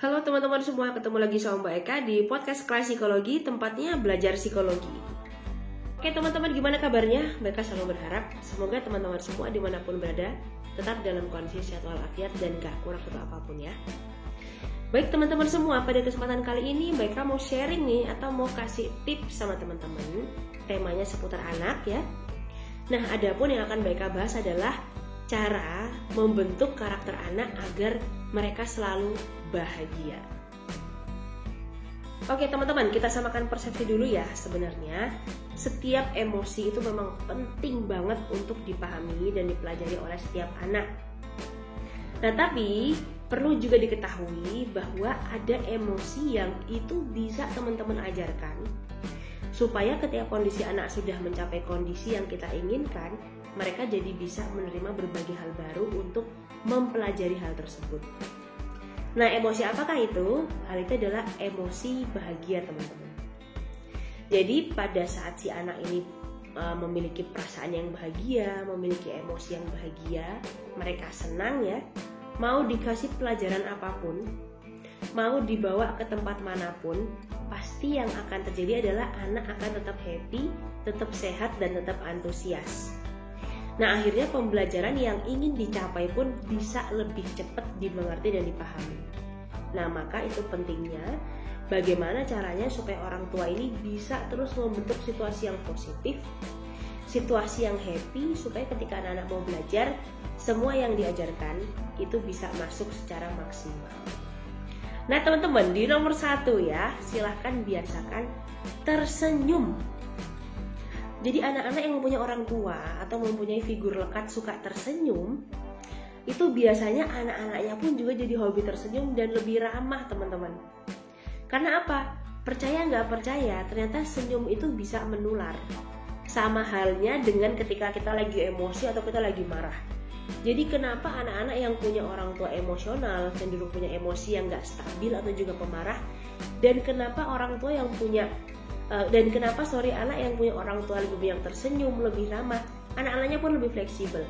Halo teman-teman semua, ketemu lagi sama Mbak Eka di podcast Kelas Psikologi, tempatnya belajar psikologi. Oke teman-teman, gimana kabarnya? Mbak Eka selalu berharap semoga teman-teman semua dimanapun berada tetap dalam kondisi sehat walafiat dan gak kurang untuk apapun ya. Baik teman-teman semua, pada kesempatan kali ini Mbak Eka mau sharing nih atau mau kasih tips sama teman-teman. Temanya seputar anak ya. Nah, adapun yang akan Mbak Eka bahas adalah cara membentuk karakter anak agar mereka selalu bahagia. Oke teman-teman, kita samakan persepsi dulu ya. Sebenarnya setiap emosi itu memang penting banget untuk dipahami dan dipelajari oleh setiap anak. Nah tapi perlu juga diketahui bahwa ada emosi yang itu bisa teman-teman ajarkan supaya ketika kondisi anak sudah mencapai kondisi yang kita inginkan, mereka jadi bisa menerima berbagai hal baru untuk mempelajari hal tersebut. Nah, emosi apakah itu? Hal itu adalah emosi bahagia, teman-teman. Jadi, pada saat si anak ini memiliki perasaan yang bahagia, memiliki emosi yang bahagia, mereka senang ya, mau dikasih pelajaran apapun, mau dibawa ke tempat manapun, pasti yang akan terjadi adalah anak akan tetap happy, tetap sehat, dan tetap antusias. Nah, akhirnya pembelajaran yang ingin dicapai pun bisa lebih cepat dimengerti dan dipahami. Nah, maka itu pentingnya bagaimana caranya supaya orang tua ini bisa terus membentuk situasi yang positif, situasi yang happy, supaya ketika anak-anak mau belajar, semua yang diajarkan itu bisa masuk secara maksimal. Nah, teman-teman, di nomor 1 ya, silahkan biasakan tersenyum. Jadi anak-anak yang mempunyai orang tua atau mempunyai figur lekat suka tersenyum, itu biasanya anak-anaknya pun juga jadi hobi tersenyum dan lebih ramah, teman-teman. Karena apa? Percaya nggak percaya, ternyata senyum itu bisa menular. Sama halnya dengan ketika kita lagi emosi atau kita lagi marah. Jadi kenapa anak-anak yang punya orang tua emosional cenderung punya emosi yang nggak stabil atau juga pemarah, dan kenapa anak yang punya anak yang punya orang tua lebih yang tersenyum, lebih ramah, anak-anaknya pun lebih fleksibel.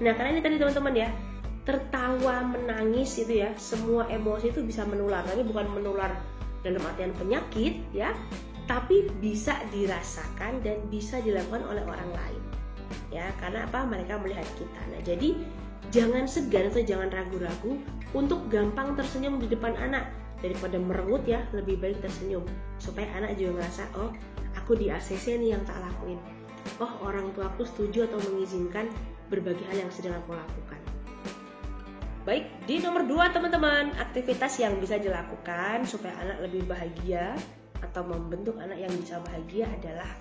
Nah, karena ini tadi teman-teman ya, tertawa, menangis itu ya, semua emosi itu bisa menular, tapi bukan menular dalam artian penyakit ya, tapi bisa dirasakan dan bisa dilakukan oleh orang lain. Ya, karena apa? Mereka melihat kita. Nah, jadi jangan segan atau jangan ragu-ragu untuk gampang tersenyum di depan anak. Daripada merengut ya, lebih baik tersenyum supaya anak juga ngerasa, oh aku di ACC nih yang tak lakuin, oh orang tua aku setuju atau mengizinkan berbagai hal yang sedang aku lakukan. Baik, di nomor 2 teman-teman, aktivitas yang bisa dilakukan supaya anak lebih bahagia atau membentuk anak yang bisa bahagia adalah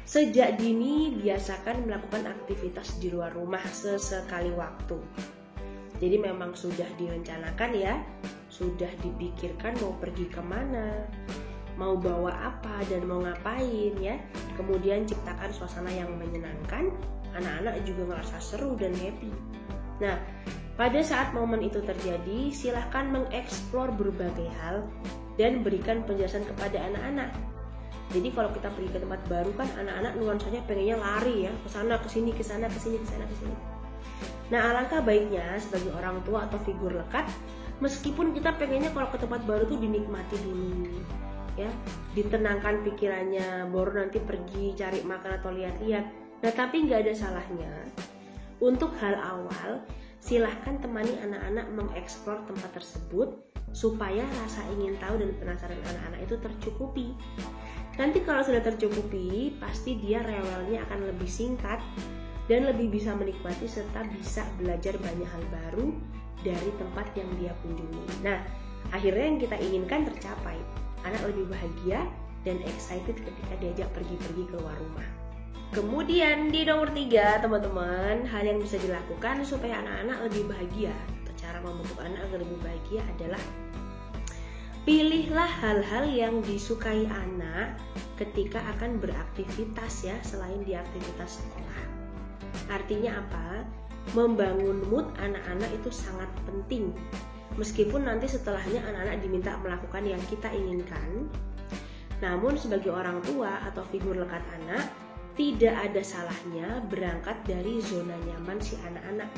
sejak dini biasakan melakukan aktivitas di luar rumah sesekali waktu. Jadi memang sudah direncanakan ya, sudah dipikirkan mau pergi kemana, mau bawa apa dan mau ngapain ya. Kemudian ciptakan suasana yang menyenangkan, anak-anak juga merasa seru dan happy. Nah, pada saat momen itu terjadi, silahkan mengeksplor berbagai hal dan berikan penjelasan kepada anak-anak. Jadi kalau kita pergi ke tempat baru kan anak-anak nuansanya pengennya lari ya, ke sana ke sini, ke sana ke sini, ke sana ke sini. Nah, alangkah baiknya sebagai orang tua atau figur lekat, meskipun kita pengennya kalau ke tempat baru tuh dinikmati dulu ya, ditenangkan pikirannya, baru nanti pergi cari makan atau lihat-lihat. Nah, tapi nggak ada salahnya untuk hal awal silahkan temani anak-anak mengeksplor tempat tersebut supaya rasa ingin tahu dan penasaran anak-anak itu tercukupi. Nanti kalau sudah tercukupi, pasti dia rewelnya akan lebih singkat dan lebih bisa menikmati serta bisa belajar banyak hal baru dari tempat yang dia kunjungi. Nah, akhirnya yang kita inginkan tercapai. Anak lebih bahagia dan excited ketika diajak pergi-pergi keluar rumah. Kemudian di nomor 3 teman-teman, hal yang bisa dilakukan supaya anak-anak lebih bahagia atau cara membentuk anak agar lebih bahagia adalah pilihlah hal-hal yang disukai anak ketika akan beraktivitas ya, selain di aktivitas sekolah. Artinya apa? Membangun mood anak-anak itu sangat penting. Meskipun nanti setelahnya anak-anak diminta melakukan yang kita inginkan, namun sebagai orang tua atau figur lekat anak, tidak ada salahnya berangkat dari zona nyaman si anak-anak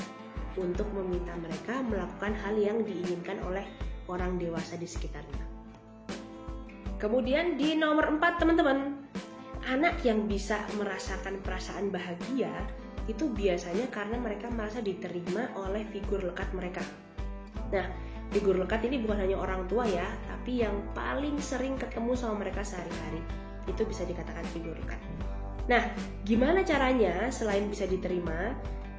untuk meminta mereka melakukan hal yang diinginkan oleh orang dewasa di sekitarnya. Kemudian di nomor 4 teman-teman, anak yang bisa merasakan perasaan bahagia itu biasanya karena mereka merasa diterima oleh figur lekat mereka. Nah, figur lekat ini bukan hanya orang tua ya, tapi yang paling sering ketemu sama mereka sehari-hari. Itu bisa dikatakan figur lekat. Nah, gimana caranya selain bisa diterima?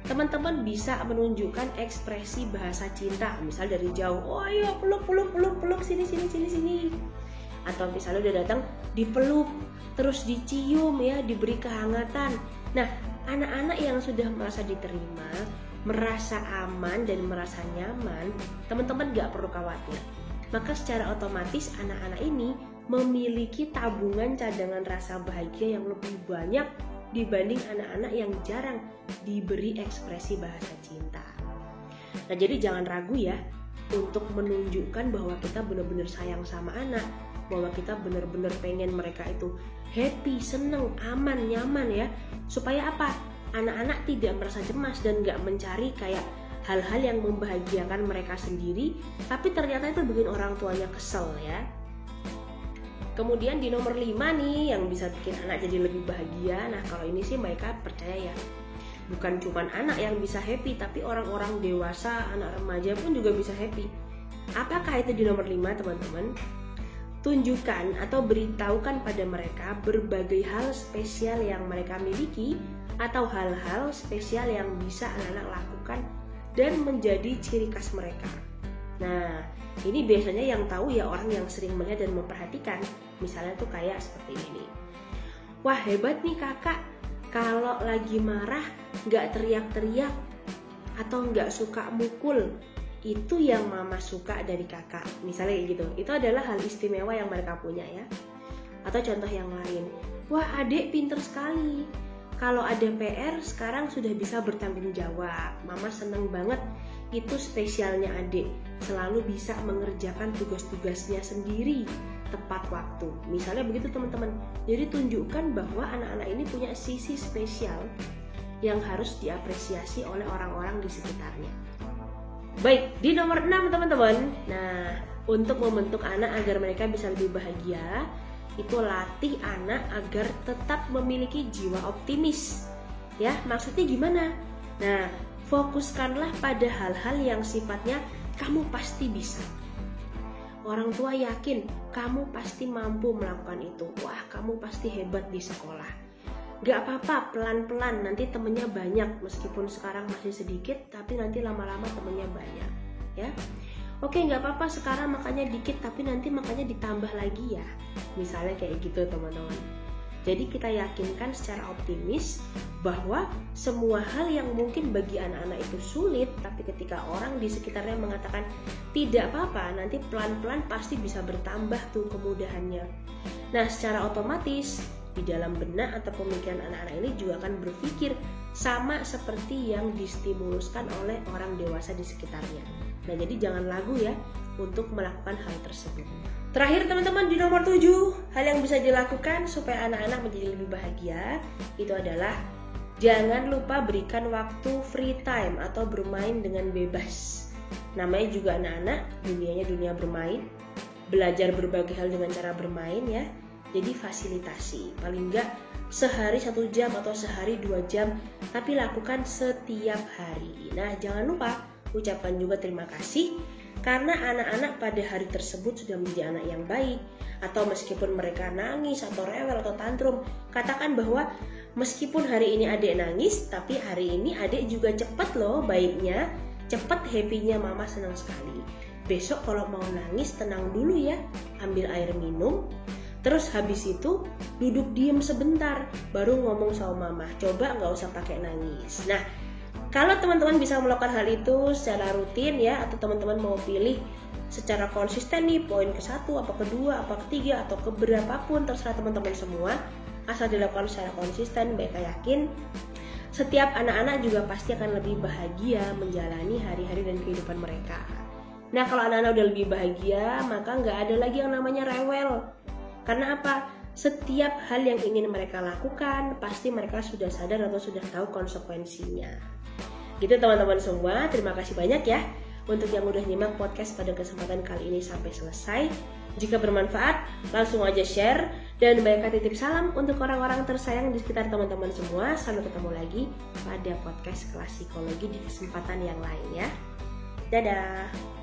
Teman-teman bisa menunjukkan ekspresi bahasa cinta, misal dari jauh, oh ayo peluk, sini. Atau misalnya udah datang, dipeluk, terus dicium ya, diberi kehangatan. Nah, anak-anak yang sudah merasa diterima, merasa aman dan merasa nyaman, teman-teman gak perlu khawatir. Maka secara otomatis anak-anak ini memiliki tabungan cadangan rasa bahagia yang lebih banyak dibanding anak-anak yang jarang diberi ekspresi bahasa cinta. Nah, jadi jangan ragu ya untuk menunjukkan bahwa kita benar-benar sayang sama anak, bahwa kita benar-benar pengen mereka itu happy, seneng, aman, nyaman ya. Supaya apa? Anak-anak tidak merasa cemas dan gak mencari kayak hal-hal yang membahagiakan mereka sendiri, tapi ternyata itu bikin orang tuanya kesel ya. Kemudian di nomor 5 nih yang bisa bikin anak jadi lebih bahagia. Nah, kalau ini sih mereka percaya ya, bukan cuma anak yang bisa happy, tapi orang-orang dewasa, anak remaja pun juga bisa happy. Apakah itu di nomor 5 teman-teman? Tunjukkan atau beritahukan pada mereka berbagai hal spesial yang mereka miliki atau hal-hal spesial yang bisa anak-anak lakukan dan menjadi ciri khas mereka. Nah, ini biasanya yang tahu ya orang yang sering melihat dan memperhatikan. Misalnya tuh kayak seperti ini. Wah, hebat nih kakak, kalau lagi marah gak teriak-teriak atau gak suka mukul. Itu yang mama suka dari kakak, misalnya kayak gitu. Itu adalah hal istimewa yang mereka punya ya. Atau contoh yang lain, wah adik pinter sekali, kalau ada PR sekarang sudah bisa bertanggung jawab. Mama seneng banget, itu spesialnya adik, selalu bisa mengerjakan tugas-tugasnya sendiri tepat waktu. Misalnya begitu teman-teman. Jadi tunjukkan bahwa anak-anak ini punya sisi spesial yang harus diapresiasi oleh orang-orang di sekitarnya. Baik, di nomor 6 teman-teman. Nah, untuk membentuk anak agar mereka bisa lebih bahagia, itu latih anak agar tetap memiliki jiwa optimis. Ya, maksudnya gimana? Nah, fokuskanlah pada hal-hal yang sifatnya kamu pasti bisa. Orang tua yakin kamu pasti mampu melakukan itu. Wah, kamu pasti hebat di sekolah. Gak apa-apa, pelan-pelan, nanti temennya banyak. Meskipun sekarang masih sedikit, tapi nanti lama-lama temennya banyak ya. Oke, gak apa-apa sekarang makannya dikit, tapi nanti makannya ditambah lagi ya. Misalnya kayak gitu teman-teman. Jadi kita yakinkan secara optimis bahwa semua hal yang mungkin bagi anak-anak itu sulit, tapi ketika orang di sekitarnya mengatakan tidak apa-apa, nanti pelan-pelan pasti bisa bertambah tuh kemudahannya. Nah, secara otomatis di dalam benak atau pemikiran anak-anak ini juga akan berpikir sama seperti yang distimuluskan oleh orang dewasa di sekitarnya. Nah, jadi jangan ragu ya untuk melakukan hal tersebut. Terakhir teman-teman, di nomor 7, hal yang bisa dilakukan supaya anak-anak menjadi lebih bahagia itu adalah jangan lupa berikan waktu free time atau bermain dengan bebas. Namanya juga anak-anak, dunianya dunia bermain, belajar berbagai hal dengan cara bermain ya. Jadi fasilitasi, paling enggak sehari 1 jam atau sehari 2 jam, tapi lakukan setiap hari. Nah, jangan lupa ucapkan juga terima kasih karena anak-anak pada hari tersebut sudah menjadi anak yang baik. Atau meskipun mereka nangis atau rewel atau tantrum, katakan bahwa meskipun hari ini adik nangis, tapi hari ini adik juga cepat loh baiknya, cepat happy-nya, mama senang sekali. Besok kalau mau nangis tenang dulu ya, ambil air minum. Terus habis itu duduk diem sebentar, baru ngomong sama mama. Coba nggak usah pakai nangis. Nah, kalau teman-teman bisa melakukan hal itu secara rutin ya, atau teman-teman mau pilih secara konsisten nih poin ke-1, apa kedua, apa ketiga, atau keberapapun terserah teman-teman semua. Asal dilakukan secara konsisten, mereka yakin setiap anak-anak juga pasti akan lebih bahagia menjalani hari-hari dan kehidupan mereka. Nah, kalau anak-anak udah lebih bahagia, maka nggak ada lagi yang namanya rewel. Karena apa? Setiap hal yang ingin mereka lakukan, pasti mereka sudah sadar atau sudah tahu konsekuensinya. Gitu teman-teman semua, terima kasih banyak ya untuk yang udah nyimak podcast pada kesempatan kali ini sampai selesai. Jika bermanfaat, langsung aja share. Dan banyak titip salam untuk orang-orang tersayang di sekitar teman-teman semua. Sampai ketemu lagi pada podcast Kelas Psikologi di kesempatan yang lain ya. Dadah!